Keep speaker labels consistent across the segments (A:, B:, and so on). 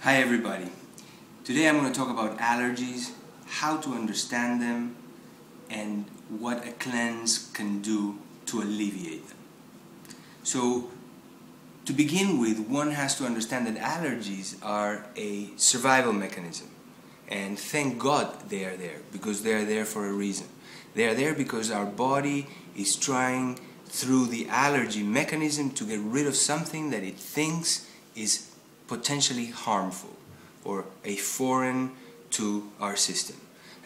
A: Hi everybody. Today I'm going to talk about allergies, how to understand them, and what a cleanse can do to alleviate them. So, to begin with, one has to understand that allergies are a survival mechanism. And thank God they are there, because they are there for a reason. They are there because our body is trying through the allergy mechanism to get rid of something that it thinks is potentially harmful or a foreign to our system.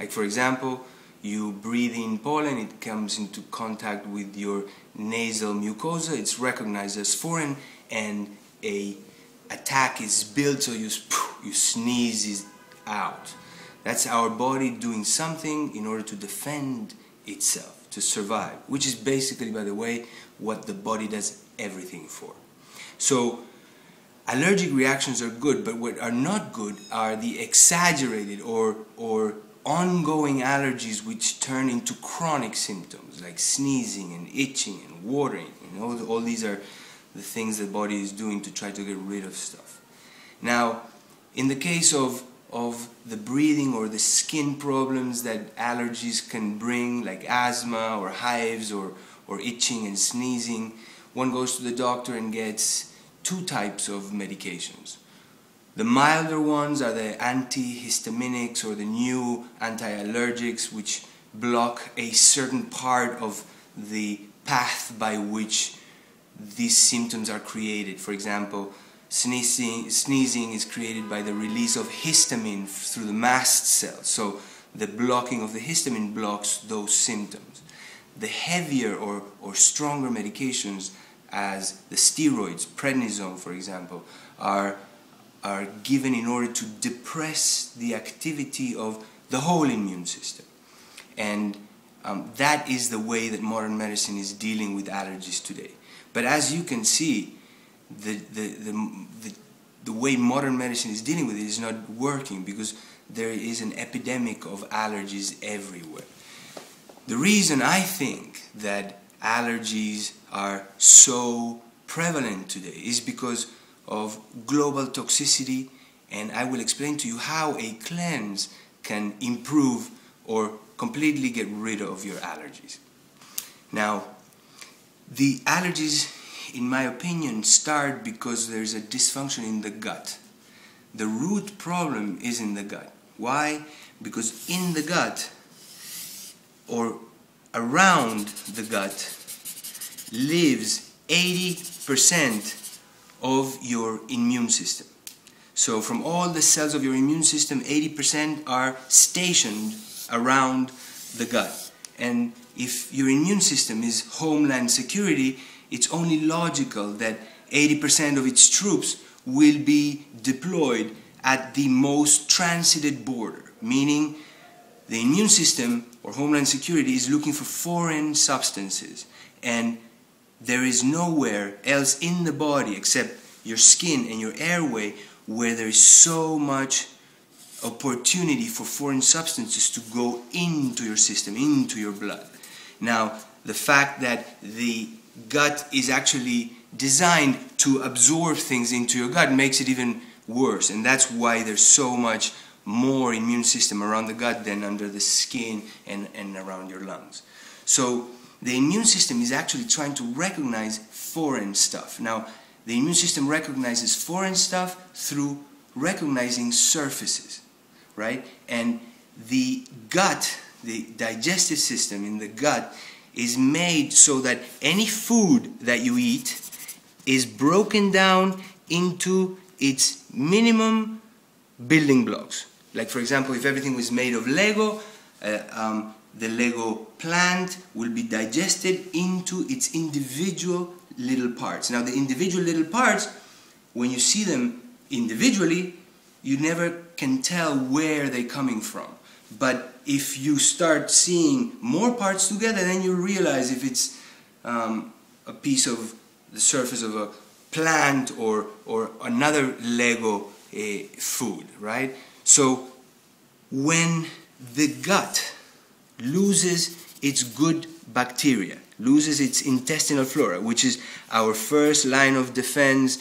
A: Like, for example, you breathe in pollen, it comes into contact with your nasal mucosa, it's recognized as foreign, and a attack is built, so you sneeze it out. That's our body doing something in order to defend itself, to survive, which is basically, by the way, what the body does everything for. So allergic reactions are good, but what are not good are the exaggerated or ongoing allergies which turn into chronic symptoms like sneezing and itching and watering. All these are the things the body is doing to try to get rid of stuff. Now, in the case of the breathing or the skin problems that allergies can bring, like asthma or hives or itching and sneezing, one goes to the doctor and gets two types of medications. The milder ones are the antihistaminics or the new anti-allergics, which block a certain part of the path by which these symptoms are created. For example, sneezing is created by the release of histamine through the mast cells. So the blocking of the histamine blocks those symptoms. The heavier or stronger medications, as the steroids, prednisone for example, are given in order to depress the activity of the whole immune system. And that is the way that modern medicine is dealing with allergies today. But as you can see, the way modern medicine is dealing with it is not working, because there is an epidemic of allergies everywhere. The reason I think that allergies are so prevalent today is because of global toxicity, and I will explain to you how a cleanse can improve or completely get rid of your allergies. Now, the allergies, in my opinion, start because there's a dysfunction in the gut. The root problem is in the gut. Why? Because in the gut, or around the gut, lives 80% of your immune system. So from all the cells of your immune system, 80% are stationed around the gut. And if your immune system is homeland security, it's only logical that 80% of its troops will be deployed at the most transited border, meaning the immune system or homeland security is looking for foreign substances, and there is nowhere else in the body except your skin and your airway where there is so much opportunity for foreign substances to go into your system, into your blood. Now, the fact that the gut is actually designed to absorb things into your gut makes it even worse, and that's why there's so much more immune system around the gut than under the skin and around your lungs. So the immune system is actually trying to recognize foreign stuff. Now, the immune system recognizes foreign stuff through recognizing surfaces, right? And the gut, the digestive system in the gut, is made so that any food that you eat is broken down into its minimum building blocks. Like, for example, if everything was made of Lego, the Lego plant will be digested into its individual little parts. Now, the individual little parts, when you see them individually, you never can tell where they're coming from. But if you start seeing more parts together, then you realize if it's a piece of the surface of a plant or another Lego food, right? So when the gut loses its good bacteria, loses its intestinal flora, which is our first line of defense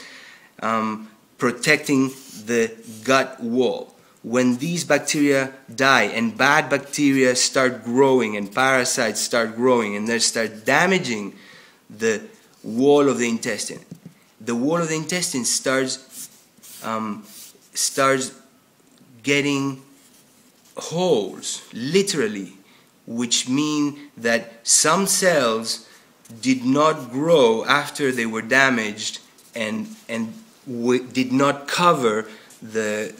A: protecting the gut wall. When these bacteria die and bad bacteria start growing and parasites start growing and they start damaging the wall of the intestine, the wall of the intestine starts getting holes, literally, which mean that some cells did not grow after they were damaged and did not cover the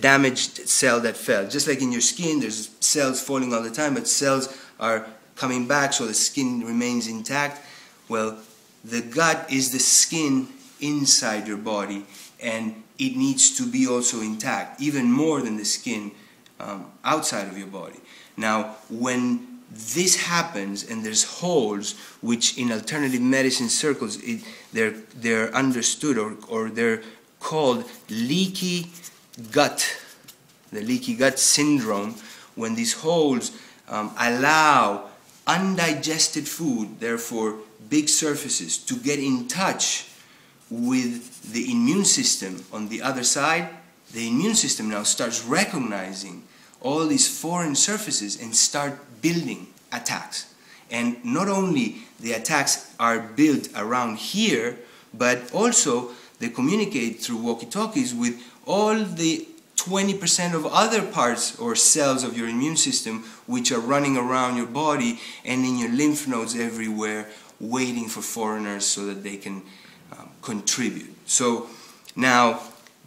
A: damaged cell that fell. Just like in your skin, there's cells falling all the time, but cells are coming back so the skin remains intact. Well, the gut is the skin inside your body, and it needs to be also intact, even more than the skin outside of your body. Now, when this happens and there's holes, which in alternative medicine circles, they're understood or they're called leaky gut, the leaky gut syndrome, when these holes allow undigested food, therefore big surfaces, to get in touch with the immune system on the other side. The immune system now starts recognizing all these foreign surfaces and start building attacks. And not only the attacks are built around here, but also they communicate through walkie-talkies with all the 20% of other parts or cells of your immune system which are running around your body and in your lymph nodes everywhere, waiting for foreigners so that they can contribute. So now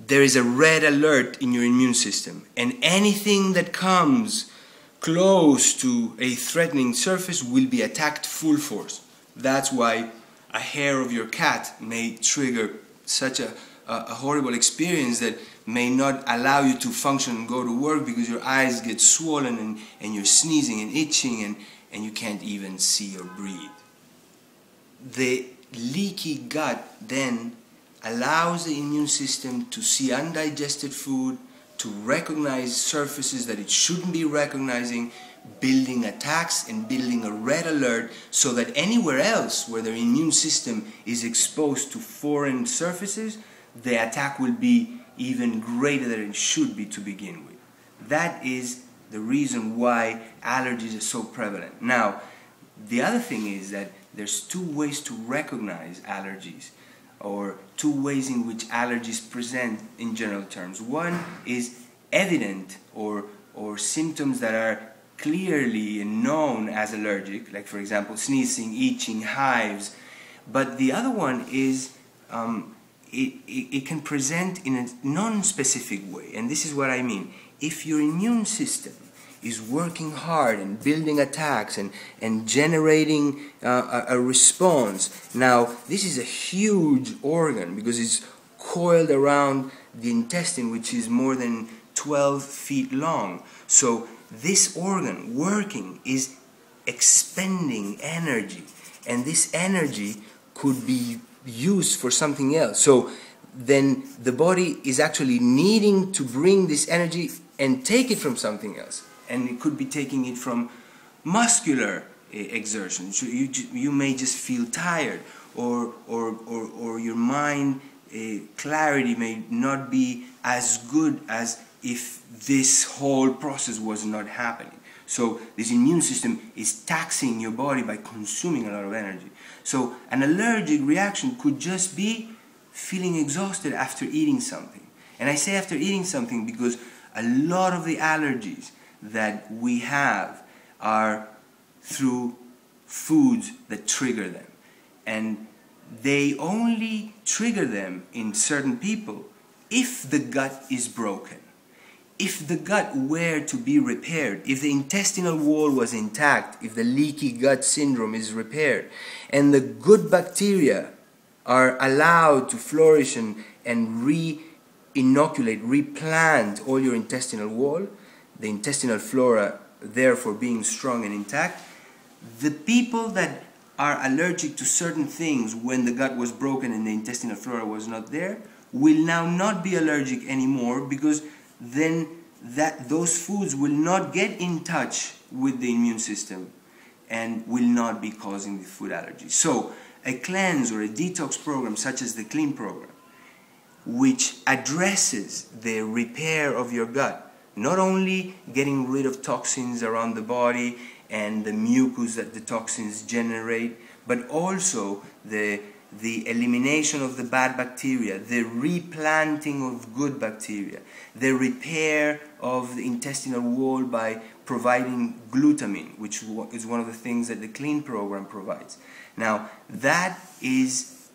A: there is a red alert in your immune system, and anything that comes close to a threatening surface will be attacked full force. That's why a hair of your cat may trigger such a horrible experience that may not allow you to function and go to work because your eyes get swollen and you're sneezing and itching and you can't even see or breathe. The leaky gut then allows the immune system to see undigested food, to recognize surfaces that it shouldn't be recognizing, building attacks and building a red alert so that anywhere else where their immune system is exposed to foreign surfaces, the attack will be even greater than it should be to begin with. That is the reason why allergies are so prevalent. Now, the other thing is that there's two ways to recognize allergies, or two ways in which allergies present in general terms. One is evident or symptoms that are clearly known as allergic, like for example sneezing, itching, hives. But the other one is it can present in a non-specific way, and this is what I mean. If your immune system is working hard and building attacks and generating a response. Now, this is a huge organ because it's coiled around the intestine, which is more than 12 feet long. So this organ working is expending energy, and this energy could be used for something else. So then the body is actually needing to bring this energy and take it from something else. And it could be taking it from muscular exertion. So you may just feel tired, or your mind clarity may not be as good as if this whole process was not happening. So this immune system is taxing your body by consuming a lot of energy. So an allergic reaction could just be feeling exhausted after eating something. And I say after eating something because a lot of the allergies that we have are through foods that trigger them. And they only trigger them in certain people if the gut is broken. If the gut were to be repaired, if the intestinal wall was intact, if the leaky gut syndrome is repaired, and the good bacteria are allowed to flourish and re-inoculate, replant all your intestinal wall, the intestinal flora therefore being strong and intact, the people that are allergic to certain things when the gut was broken and the intestinal flora was not there will now not be allergic anymore, because then those foods will not get in touch with the immune system and will not be causing the food allergy. So a cleanse or a detox program such as the clean program which addresses the repair of your gut, not only getting rid of toxins around the body and the mucus that the toxins generate, but also the elimination of the bad bacteria, the replanting of good bacteria, the repair of the intestinal wall by providing glutamine, which is one of the things that the Clean program provides. Now, that is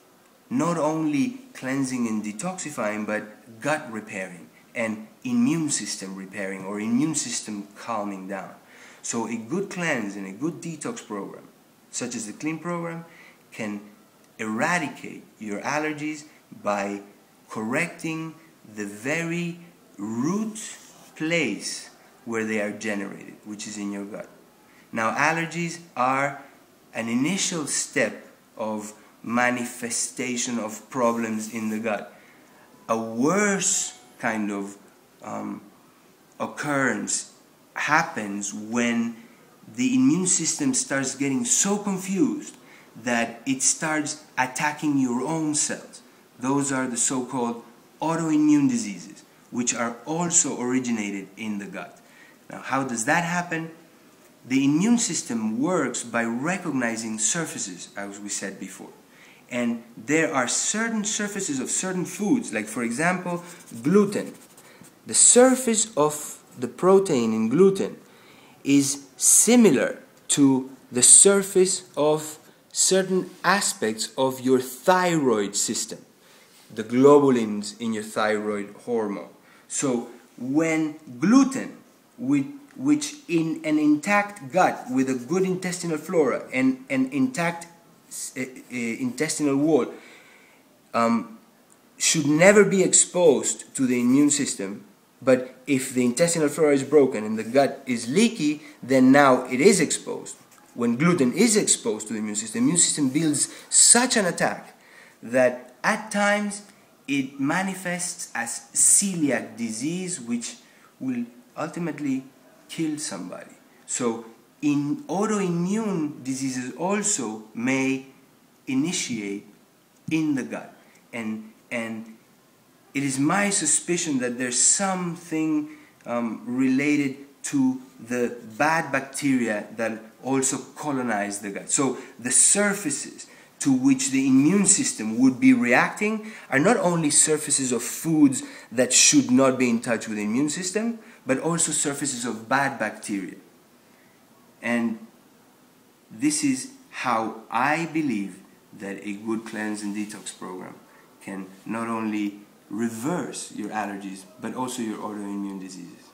A: not only cleansing and detoxifying, but gut repairing and immune system repairing or immune system calming down. So a good cleanse and a good detox program, such as the Clean program, can eradicate your allergies by correcting the very root place where they are generated, which is in your gut. Now, allergies are an initial step of manifestation of problems in the gut. A worse kind of occurrence happens when the immune system starts getting so confused that it starts attacking your own cells. Those are the so-called autoimmune diseases, which are also originated in the gut. Now, how does that happen? The immune system works by recognizing surfaces, as we said before. And there are certain surfaces of certain foods, like for example, gluten. The surface of the protein in gluten is similar to the surface of certain aspects of your thyroid system, the globulins in your thyroid hormone. So when gluten, which in an intact gut with a good intestinal flora and an intact intestinal wall should never be exposed to the immune system, but if the intestinal flora is broken and the gut is leaky, then now it is exposed. When gluten is exposed to the immune system builds such an attack that at times it manifests as celiac disease, which will ultimately kill somebody. So in autoimmune diseases also may initiate in the gut, and it is my suspicion that there's something related to the bad bacteria that also colonize the gut. So the surfaces to which the immune system would be reacting are not only surfaces of foods that should not be in touch with the immune system, but also surfaces of bad bacteria. And this is how I believe that a good cleanse and detox program can not only reverse your allergies, but also your autoimmune diseases.